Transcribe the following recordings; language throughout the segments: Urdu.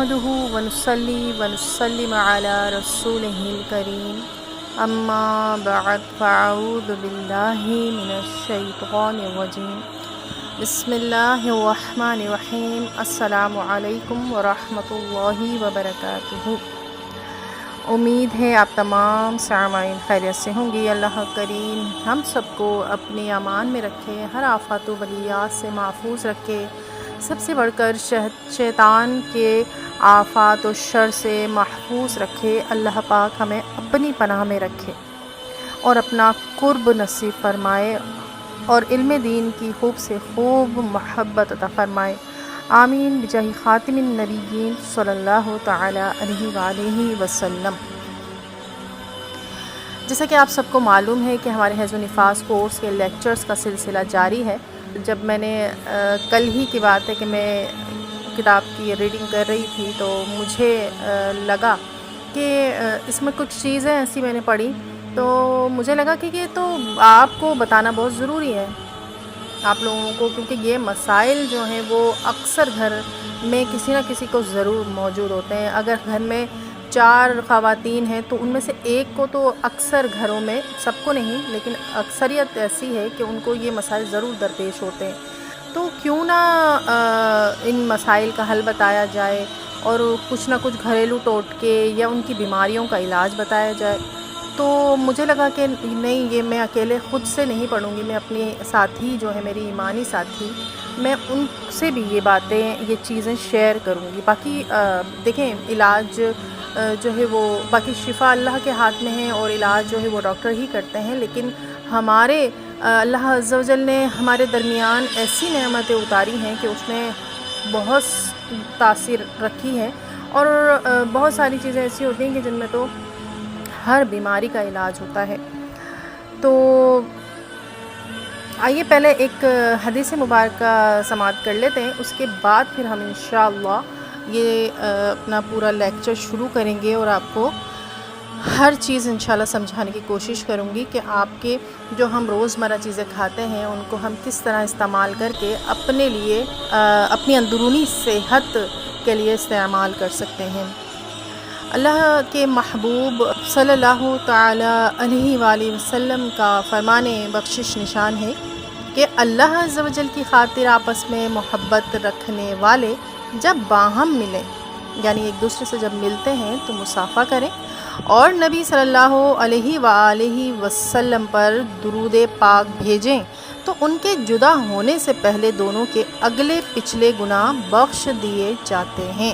نحمده ونصلي ونسلم على رسوله الكريم اما بعد فاعوذ بالله من الشیطان الرجیم بسم اللہ الرحمن الرحیم السلام علیکم ورحمۃ اللہ وبرکاتہ۔ امید ہے آپ تمام سامعین خیریت سے ہوں گی۔ اللہ کریم ہم سب کو اپنے امان میں رکھے، ہر آفات و بلیات سے محفوظ رکھے، سب سے بڑھ کر شیطان کے آفات و شر سے محفوظ رکھے۔ اللہ پاک ہمیں اپنی پناہ میں رکھے اور اپنا قرب نصیب فرمائے اور علم دین کی خوب سے خوب محبت عطا فرمائے، آمین بجاہ خاتم النبیین صلی اللہ تعالی علیہ وآلہ وسلم۔ جیسا کہ آپ سب کو معلوم ہے کہ ہمارے حیض و نفاس کورس کے لیکچرز کا سلسلہ جاری ہے۔ جب میں نے کل ہی کی بات ہے کہ میں کتاب کی ریڈنگ کر رہی تھی تو مجھے لگا کہ اس میں کچھ چیزیں ایسی میں نے پڑھی تو مجھے لگا کہ یہ تو آپ کو بتانا بہت ضروری ہے آپ لوگوں کو، کیونکہ یہ مسائل جو ہیں وہ اکثر گھر میں کسی نہ کسی کو ضرور موجود ہوتے ہیں۔ اگر گھر میں 4 خواتین ہیں تو ان میں سے ایک کو تو اکثر گھروں میں، سب کو نہیں لیکن اکثریت ایسی ہے کہ ان کو یہ مسائل ضرور درپیش ہوتے ہیں۔ تو کیوں نہ ان مسائل کا حل بتایا جائے اور کچھ نہ کچھ گھریلو ٹوٹکے یا ان کی بیماریوں کا علاج بتایا جائے۔ تو مجھے لگا کہ نہیں، یہ میں اکیلے خود سے نہیں پڑھوں گی، میں اپنے ساتھی جو ہے میری ایمانی ساتھی، میں ان سے بھی یہ باتیں، یہ چیزیں شیئر کروں گی۔ باقی دیکھیں، علاج جو ہے وہ باقی شفا اللہ کے ہاتھ میں ہے اور علاج جو ہے وہ ڈاکٹر ہی کرتے ہیں، لیکن ہمارے اللہ عز و جل نے ہمارے درمیان ایسی نعمتیں اتاری ہیں کہ اس نے بہت تاثیر رکھی ہے اور بہت ساری چیزیں ایسی ہوتی ہیں کہ جن میں تو ہر بیماری کا علاج ہوتا ہے۔ تو آئیے پہلے ایک حدیث مبارکہ سماعت کر لیتے ہیں، اس کے بعد پھر ہم انشاءاللہ یہ اپنا پورا لیکچر شروع کریں گے اور آپ کو ہر چیز انشاءاللہ سمجھانے کی کوشش کروں گی کہ آپ کے جو ہم روزمرہ چیزیں کھاتے ہیں ان کو ہم کس طرح استعمال کر کے اپنے لیے اپنی اندرونی صحت کے لیے استعمال کر سکتے ہیں۔ اللہ کے محبوب صلی اللہ تعالی علیہ وآلہ وسلم کا فرمان بخشش نشان ہے کہ اللہ عز و جل کی خاطر آپس میں محبت رکھنے والے جب باہم ملیں، یعنی ایک دوسرے سے جب ملتے ہیں تو مصافحہ کریں اور نبی صلی اللہ علیہ وآلہ وسلم پر درود پاک بھیجیں تو ان کے جدا ہونے سے پہلے دونوں کے اگلے پچھلے گناہ بخش دیے جاتے ہیں۔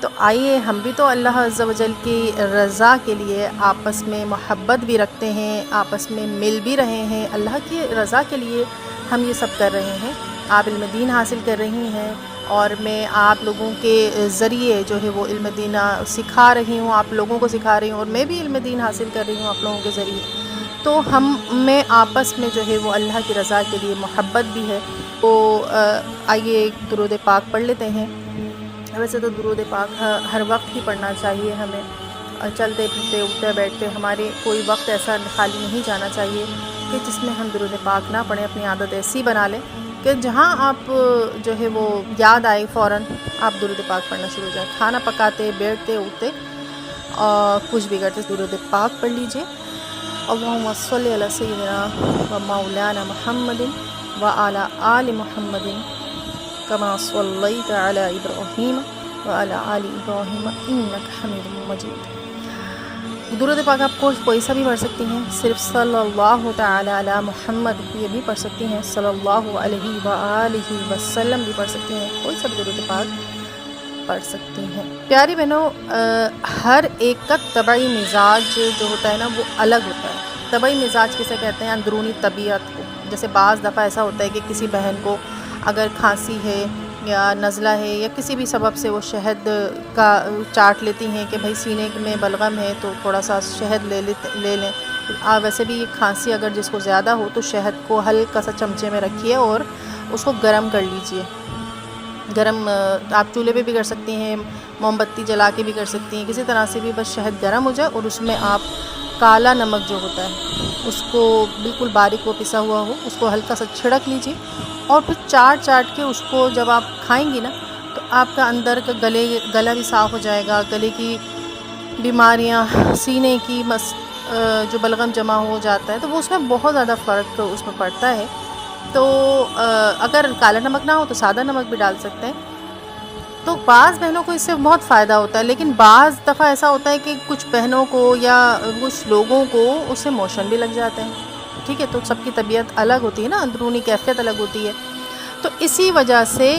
تو آئیے ہم بھی تو اللہ عز و جل کی رضا کے لیے آپس میں محبت بھی رکھتے ہیں، آپس میں مل بھی رہے ہیں، اللہ کی رضا کے لیے ہم یہ سب کر رہے ہیں۔ آپ علم دین حاصل کر رہی ہیں اور میں آپ لوگوں کے ذریعے جو ہے وہ علم دین سکھا رہی ہوں، آپ لوگوں کو سکھا رہی ہوں اور میں بھی علم دین حاصل کر رہی ہوں آپ لوگوں کے ذریعے۔ تو ہم میں آپس میں جو ہے وہ اللہ کی رضا کے لیے محبت بھی ہے۔ تو آئیے ایک درود پاک پڑھ لیتے ہیں۔ ویسے تو درود پاک ہر وقت ہی پڑھنا چاہیے ہمیں، چلتے پھرتے اٹھتے بیٹھتے ہمارے کوئی وقت ایسا خالی نہیں جانا چاہیے کہ جس میں ہم درود پاک نہ پڑھیں۔ اپنی عادت ایسی بنا لیں کہ جہاں آپ جو ہے وہ یاد آئے فوراً آپ درود پاک پڑھنا شروع ہو جائیں، کھانا پکاتے، بیٹھتے اٹھتے اور کچھ بھی کرتے درود پاک پڑھ لیجئے۔ اللہم صلی علی سیدنا و مولانا محمد وعلی آل محمد کما صلیت علی ابراہیم وعلی آل ابراہیم انک حمید مجید۔ درود پاک آپ کوئی سا بھی پڑھ سکتی ہیں، صرف صلی اللہ تعالی علی محمد یہ بھی پڑھ سکتی ہیں، صلی اللہ علیہ وآلہ وسلم بھی پڑھ سکتی ہیں، کوئی سا بھی درود پاک پڑھ سکتی ہیں۔ پیاری بہنوں، ہر ایک کا طبعی مزاج جو ہوتا ہے نا وہ الگ ہوتا ہے۔ طبعی مزاج کسے کہتے ہیں؟ اندرونی طبیعت کو۔ جیسے بعض دفعہ ایسا ہوتا ہے کہ کسی بہن کو اگر کھانسی ہے یا نزلہ ہے یا کسی بھی سبب سے وہ شہد کا چاٹ لیتی ہیں کہ بھائی سینے میں بلغم ہے تو تھوڑا سا شہد لے لیں۔ ویسے بھی کھانسی اگر جس کو زیادہ ہو تو شہد کو ہلکا سا چمچے میں رکھیے اور اس کو گرم کر لیجئے۔ گرم آپ چولہے پہ بھی کر سکتی ہیں، موم بتی جلا کے بھی کر سکتی ہیں، کسی طرح سے بھی بس شہد گرم ہو جائے اور اس میں آپ کالا نمک جو ہوتا ہے اس کو بالکل باریک وہ پسا ہوا ہو اس کو ہلکا سا چھڑک لیجئے اور پھر چاٹ کے اس کو جب آپ کھائیں گی نا تو آپ کا اندر کا گلا بھی صاف ہو جائے گا. گلے کی بیماریاں، سینے کی جو بلغم جمع ہو جاتا ہے تو وہ اس میں بہت زیادہ فرق اس میں پڑتا ہے. تو اگر کالا نمک نہ ہو تو سادہ نمک بھی ڈال سکتے ہیں. تو بعض بہنوں کو اس سے بہت فائدہ ہوتا ہے، لیکن بعض دفعہ ایسا ہوتا ہے کہ کچھ بہنوں کو یا کچھ لوگوں کو اس سے موشن بھی لگ جاتے ہیں. ٹھیک ہے، تو سب کی طبیعت الگ ہوتی ہے نا، اندرونی کیفیت الگ ہوتی ہے. تو اسی وجہ سے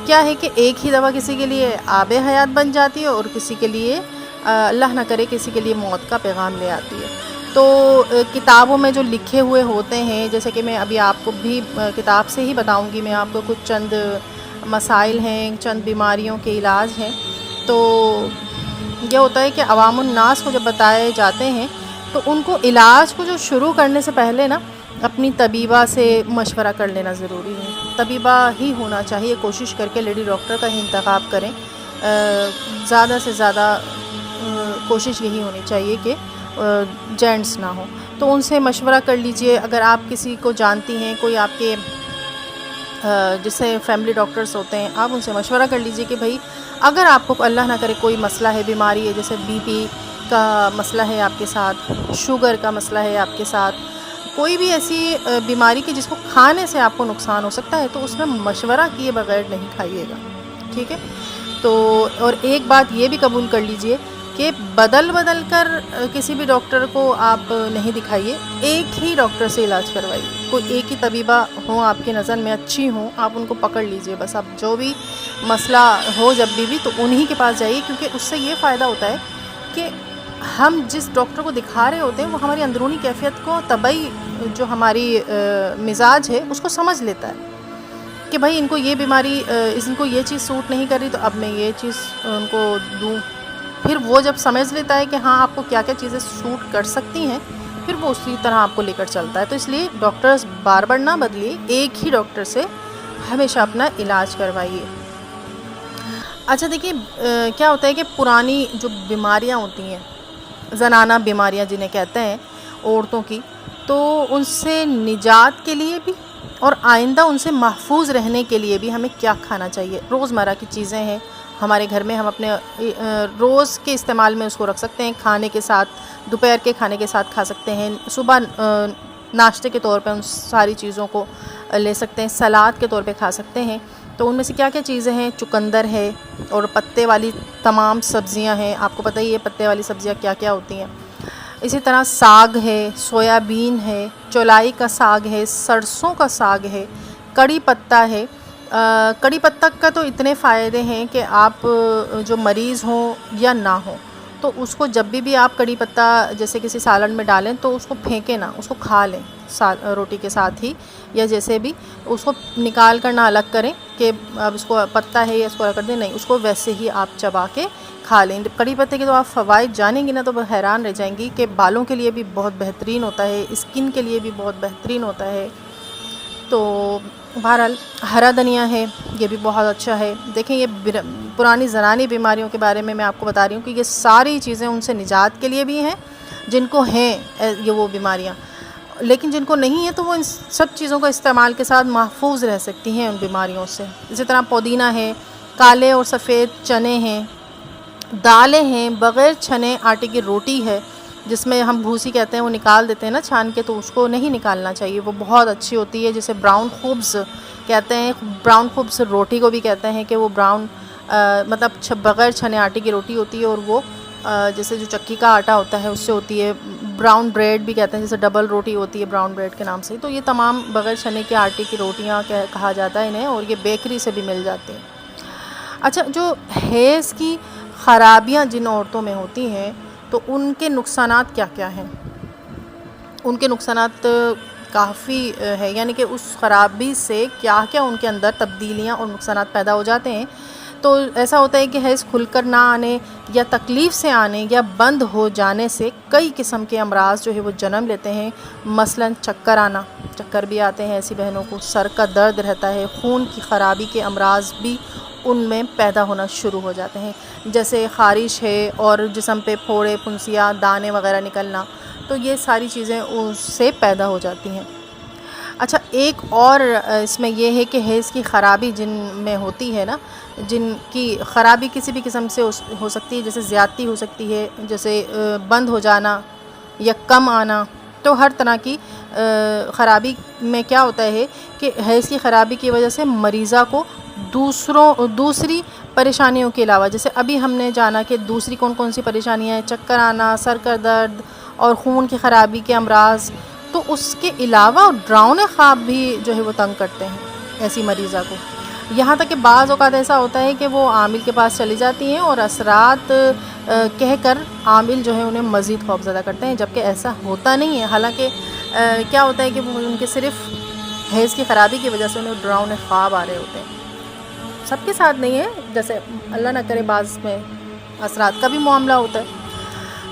کیا ہے کہ ایک ہی دوا کسی کے لیے آب حیات بن جاتی ہے اور کسی کے لیے اللہ نہ کرے کسی کے لیے موت کا پیغام لے آتی ہے. تو کتابوں میں جو لکھے ہوئے ہوتے ہیں، جیسے کہ میں ابھی آپ کو بھی کتاب سے ہی بتاؤں گی، میں آپ کو کچھ چند مسائل ہیں، چند بیماریوں کے علاج ہیں. تو یہ ہوتا ہے کہ عوام الناس کو جب بتائے جاتے ہیں تو ان کو علاج کو جو شروع کرنے سے پہلے نا اپنی طبیبہ سے مشورہ کر لینا ضروری ہے. طبیبہ ہی ہونا چاہیے، کوشش کر کے لیڈی ڈاکٹر کا ہی انتخاب کریں. زیادہ سے زیادہ کوشش یہی ہونی چاہیے کہ جینٹس نہ ہوں. تو ان سے مشورہ کر لیجئے. اگر آپ کسی کو جانتی ہیں، کوئی آپ کے جسے فیملی ڈاکٹرز ہوتے ہیں، آپ ان سے مشورہ کر لیجئے کہ بھائی اگر آپ کو اللہ نہ کرے کوئی مسئلہ ہے، بیماری ہے، جیسے بی پی کا مسئلہ ہے آپ کے ساتھ، شوگر کا مسئلہ ہے آپ کے ساتھ، کوئی بھی ایسی بیماری کی جس کو کھانے سے آپ کو نقصان ہو سکتا ہے، تو اس میں مشورہ کیے بغیر نہیں کھائیے گا. ٹھیک ہے. تو اور ایک بات یہ بھی قبول کر لیجئے کہ بدل کر کسی بھی ڈاکٹر کو آپ نہیں دکھائیے. ایک ہی ڈاکٹر سے علاج کروائیے. کوئی ایک ہی طبیبہ ہوں آپ کی نظر میں اچھی ہوں، آپ ان کو پکڑ لیجئے. بس آپ جو بھی مسئلہ ہو جب بھی تو انہی کے پاس جائیے، کیونکہ اس سے یہ فائدہ ہوتا ہے کہ ہم جس ڈاکٹر کو دکھا رہے ہوتے ہیں وہ ہماری اندرونی کیفیت کو، طبعی جو ہماری مزاج ہے اس کو سمجھ لیتا ہے کہ بھائی ان کو یہ بیماری، ان کو یہ چیز سوٹ نہیں کر رہی، تو اب میں یہ چیز ان کو دوں. پھر وہ جب سمجھ لیتا ہے کہ ہاں آپ کو کیا کیا چیزیں سوٹ کر سکتی ہیں، پھر وہ اسی طرح آپ کو لے کر چلتا ہے. تو اس لیے ڈاکٹرز بار بار نہ بدلیے، ایک ہی ڈاکٹر سے ہمیشہ اپنا علاج کروائیے. اچھا دیکھیے، کیا ہوتا ہے کہ پرانی جو بیماریاں ہوتی ہیں، زنانہ بیماریاں جنہیں کہتے ہیں عورتوں کی، تو ان سے نجات کے لیے بھی اور آئندہ ان سے محفوظ رہنے کے لیے بھی ہمیں کیا کھانا چاہیے. روزمرہ کی چیزیں ہیں ہمارے گھر میں، ہم اپنے روز کے استعمال میں اس کو رکھ سکتے ہیں. کھانے کے ساتھ، دوپہر کے کھانے کے ساتھ کھا سکتے ہیں، صبح ناشتے کے طور پہ ان ساری چیزوں کو لے سکتے ہیں، سلاد کے طور پہ کھا سکتے ہیں. تو ان میں سے کیا کیا چیزیں ہیں؟ چقندر ہے اور پتے والی تمام سبزیاں ہیں. آپ کو پتہ ہی ہے پتے والی سبزیاں کیا کیا ہوتی ہیں. اسی طرح ساگ ہے، سویابین ہے، چولائی کا ساگ ہے، سرسوں کا ساگ ہے، کڑی پتہ ہے. کڑی پتہ کا تو اتنے فائدے ہیں کہ آپ جو مریض ہوں یا نہ ہوں تو اس کو جب بھی آپ کڑی پتہ جیسے کسی سالن میں ڈالیں تو اس کو پھینکیں نہ، اس کو کھا لیں روٹی کے ساتھ ہی، یا جیسے بھی اس کو نکال کر نہ الگ کریں کہ اب اس کو پتہ ہے یا اس کو الگ کر دیں، نہیں، اس کو ویسے ہی آپ چبا کے کھا لیں. کڑی پتے کے تو آپ فوائد جانیں گی نا تو حیران رہ جائیں گی کہ بالوں کے لیے بھی بہت بہترین ہوتا ہے، اسکن کے لیے بھی بہت بہترین ہوتا ہے. تو بہرحال ہرا دھنیا ہے، یہ بھی بہت اچھا ہے. دیکھیں یہ پرانی زنانی بیماریوں کے بارے میں آپ کو بتا رہی ہوں کہ یہ ساری چیزیں ان سے نجات کے لیے بھی ہیں جن کو ہیں یہ وہ بیماریاں، لیکن جن کو نہیں ہے تو وہ ان سب چیزوں کا استعمال کے ساتھ محفوظ رہ سکتی ہیں ان بیماریوں سے. اسی طرح پودینہ ہے، کالے اور سفید چنے ہیں، دالیں ہیں، بغیر چھنے آٹے کی روٹی ہے جس میں ہم بھوسی کہتے ہیں، وہ نکال دیتے ہیں نا چھان کے، تو اس کو نہیں نکالنا چاہیے، وہ بہت اچھی ہوتی ہے. جسے براؤن خبز کہتے ہیں، براؤن خبز روٹی کو بھی کہتے ہیں کہ وہ براؤن مطلب بغیر چھنے آٹے کی روٹی ہوتی ہے، اور وہ جیسے جو چکی کا آٹا ہوتا ہے اس سے ہوتی ہے. براؤن بریڈ بھی کہتے ہیں، جیسے ڈبل روٹی ہوتی ہے براؤن بریڈ کے نام سے. تو یہ تمام بغیر چھنے کے آٹے کی روٹیاں کہا جاتا ہے انہیں، اور یہ بیکری سے بھی مل جاتے ہیں. اچھا، جو حیض کی خرابیاں جن عورتوں میں ہوتی ہیں تو ان کے نقصانات کیا کیا ہیں؟ ان کے نقصانات کافی ہے، یعنی کہ اس خرابی سے کیا کیا ان کے اندر تبدیلیاں اور نقصانات پیدا ہو جاتے ہیں. تو ایسا ہوتا ہے کہ حیض کھل کر نہ آنے یا تکلیف سے آنے یا بند ہو جانے سے کئی قسم کے امراض جو ہے وہ جنم لیتے ہیں. مثلاً چکر آنا، چکر بھی آتے ہیں ایسی بہنوں کو، سر کا درد رہتا ہے، خون کی خرابی کے امراض بھی ان میں پیدا ہونا شروع ہو جاتے ہیں، جیسے خارش ہے اور جسم پہ پھوڑے، پھنسیاں، دانے وغیرہ نکلنا. تو یہ ساری چیزیں اس سے پیدا ہو جاتی ہیں. اچھا ایک اور اس میں یہ ہے کہ حیض کی خرابی جن میں ہوتی ہے نا، جن کی خرابی کسی بھی قسم سے ہو سکتی ہے، جیسے زیادتی ہو سکتی ہے، جیسے بند ہو جانا یا کم آنا، تو ہر طرح کی خرابی میں کیا ہوتا ہے کہ حیض کی خرابی کی وجہ سے مریضہ کو دوسری پریشانیوں کے علاوہ، جیسے ابھی ہم نے جانا کہ دوسری کون کون سی پریشانیاں ہیں، چکر آنا، سر کا درد اور خون کی خرابی کے امراض، تو اس کے علاوہ ڈراؤنے خواب بھی جو ہے وہ تنگ کرتے ہیں ایسی مریضہ کو، یہاں تک کہ بعض اوقات ایسا ہوتا ہے کہ وہ عامل کے پاس چلی جاتی ہیں اور اثرات کہہ کر عامل جو ہے انہیں مزید خوف زدہ کرتے ہیں، جبکہ ایسا ہوتا نہیں ہے۔ حالانکہ کیا ہوتا ہے کہ وہ ان کے صرف حیض کی خرابی کی وجہ سے انہیں ڈراؤنے خواب آ رہے ہوتے ہیں، سب کے ساتھ نہیں ہے، جیسے اللہ نہ کرے بعض میں اثرات کا بھی معاملہ ہوتا ہے،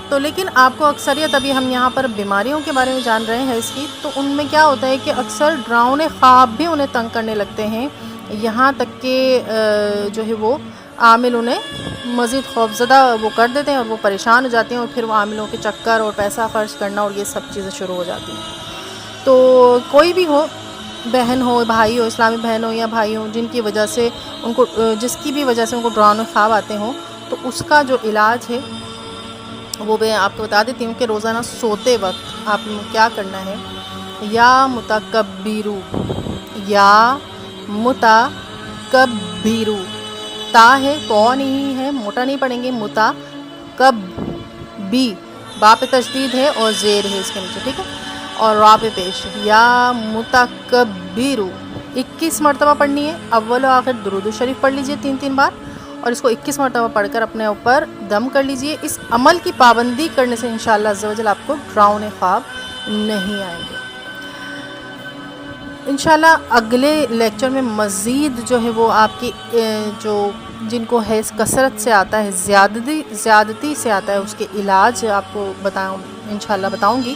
تو لیکن آپ کو اکثریت ابھی ہم یہاں پر بیماریوں کے بارے میں جان رہے ہیں حیض کی، تو ان میں کیا ہوتا ہے کہ اکثر ڈراؤنے خواب بھی انہیں تنگ کرنے لگتے ہیں، یہاں تک کہ جو ہے وہ عامل انہیں مزید خوف زدہ وہ کر دیتے ہیں اور وہ پریشان ہو جاتے ہیں، اور پھر وہ عاملوں کے چکر اور پیسہ خرچ کرنا اور یہ سب چیزیں شروع ہو جاتی ہیں۔ تو کوئی بھی ہو، بہن ہو، بھائی ہو، اسلامی بہن ہو یا بھائی ہوں، جن کی وجہ سے ان کو جس کی بھی وجہ سے ان کو ڈراؤنے خواب آتے ہوں، تو اس کا جو علاج ہے وہ میں آپ کو بتا دیتی ہوں کہ روزانہ سوتے وقت آپ نے کیا کرنا ہے، یا متکبرو، یا متکبرو، تا ہے تو نہیں ہے، موٹا نہیں پڑھیں گے، متکبی، با پہ تشدید ہے اور زیر ہے اس کے نیچے، ٹھیک ہے، اور را پہ پیش، یا متکبرو 21 مرتبہ پڑھنی ہے، اول و آخر درود شریف پڑھ لیجئے 3 بار، اور اس کو 21 مرتبہ پڑھ کر اپنے اوپر دم کر لیجئے۔ اس عمل کی پابندی کرنے سے انشاءاللہ عزوجل آپ کو ڈراؤنے خواب نہیں آئیں گے۔ انشاءاللہ اگلے لیکچر میں مزید جو ہے وہ آپ کی جو جن کو حیض کثرت سے آتا ہے، زیادتی سے آتا ہے، اس کے علاج آپ کو انشاءاللہ بتاؤں گی،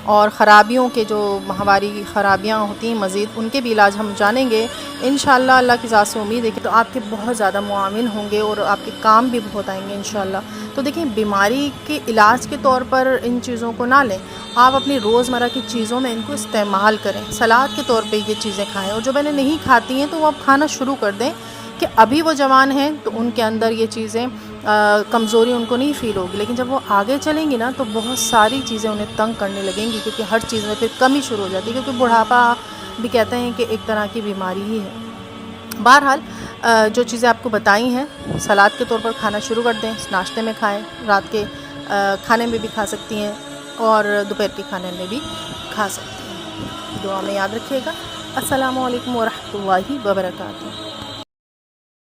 اور خرابیوں کے جو ماہواری خرابیاں ہوتی ہیں مزید ان کے بھی علاج ہم جانیں گے انشاءاللہ۔ اللہ کی ذات سے امید ہے کہ تو آپ کے بہت زیادہ معاون ہوں گے اور آپ کے کام بھی بہت آئیں گے انشاءاللہ۔ تو دیکھیں، بیماری کے علاج کے طور پر ان چیزوں کو نہ لیں، آپ اپنی روزمرہ کی چیزوں میں ان کو استعمال کریں، سلاد کے طور پہ یہ چیزیں کھائیں، اور جو میں نے نہیں کھاتی ہیں تو وہ اب کھانا شروع کر دیں، کہ ابھی وہ جوان ہیں تو ان کے اندر یہ چیزیں کمزوری ان کو نہیں فیل ہوگی، لیکن جب وہ آگے چلیں گی نا تو بہت ساری چیزیں انہیں تنگ کرنے لگیں گی، کیونکہ ہر چیز میں پھر کمی شروع ہو جاتی ہے، کیونکہ بڑھاپا بھی کہتے ہیں کہ ایک طرح کی بیماری ہی ہے۔ بہرحال جو چیزیں آپ کو بتائی ہیں سلاد کے طور پر کھانا شروع کر دیں، ناشتے میں کھائیں، رات کے کھانے میں بھی کھا سکتی ہیں اور دوپہر کے کھانے میں بھی کھا سکتی ہیں۔ دعا میں یاد رکھیے گا۔ السلام علیکم ورحمۃ اللہ وبرکاتہ۔